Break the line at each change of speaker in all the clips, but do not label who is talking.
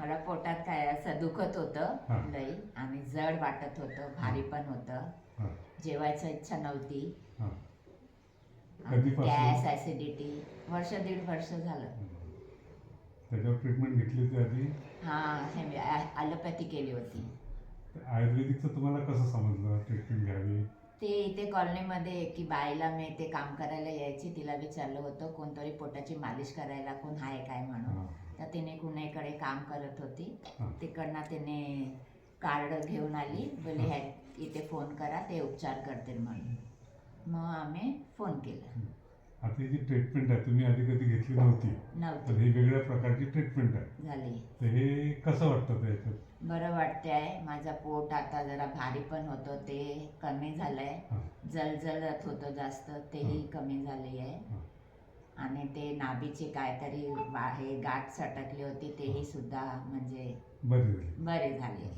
मला पोटात काय असं दुखत
हा.
होतं लई आणि जड वाटत होतं, भारी पण होतं,
हां
जेवायची इच्छा नव्हती,
हां.
आणि
कधीपासून?
गॅस ॲसिडिटी वर्ष दीड वर्ष झालं.
त्याच्यावर ट्रीटमेंट घेतली होती आधी?
हां, हे ॲलोपॅथी केली होती.
तर आयुर्वेदिकचं तुम्हाला कसं समजलं ट्रीटमेंट घ्यावी?
ते इथे कॉलनीमध्ये एकी बाईला मी ते काम करायला यायची, तिला विचारलं होतं कोणतरी पोटाची मालिश करायला कोण आहे काय म्हणून.
हां.
तर तिने कुणीकडे काम करत होती,
हां.
तिकडनं तिने कार्ड घेऊन आली, बोले ह्या इथे फोन करा, ते उपचार करतील म्हणून. मग आम्ही फोन केला.
आता ही जी ट्रीटमेंट आहे तुम्ही आधी कधी घेतली नव्हती, तर
नव्हती
ही वेगळ्या प्रकारची ट्रीटमेंट आहे.
झाली.
तर हे कसं वाटतं त्याच्यात?
बरं वाटते आहे. माझं पोट आता जरा भारी पण होतं, ते कमी झालं आहे.
हां.
जळजळत होतं जास्त, तेही
हां.
कमी झाले आहे.
हां.
आणि ते नाभीची काहीतरी हे गाठ सटकली होती, तेही सुद्धा म्हणजे
बरी झाली.
बरे झाले.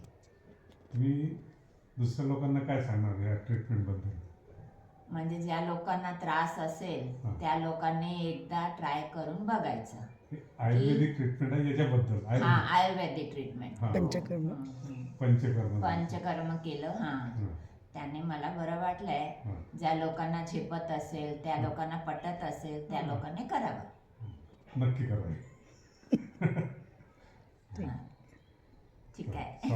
तुम्ही दुसऱ्या लोकांना काय सांगणार या ट्रीटमेंटबद्दल?
म्हणजे ज्या लोकांना त्रास असेल
हां.
त्या लोकांनी एकदा ट्राय करून बघायचं.
हे आयुर्वेदिक ट्रीटमेंट आहे याच्याबद्दल
हां, आयुर्वेदिक ट्रीटमेंट.
हां.
पंचकर्म.
पंचकर्म.
पंचकर्म केलं. हां,
हां.
त्याने मला बरं वाटलंय.
हां.
ज्या लोकांना झेपत असेल, त्या लोकांना पटत असेल, त्या लोकांनी करावं.
नक्की करा.
हां. ठीक आहे.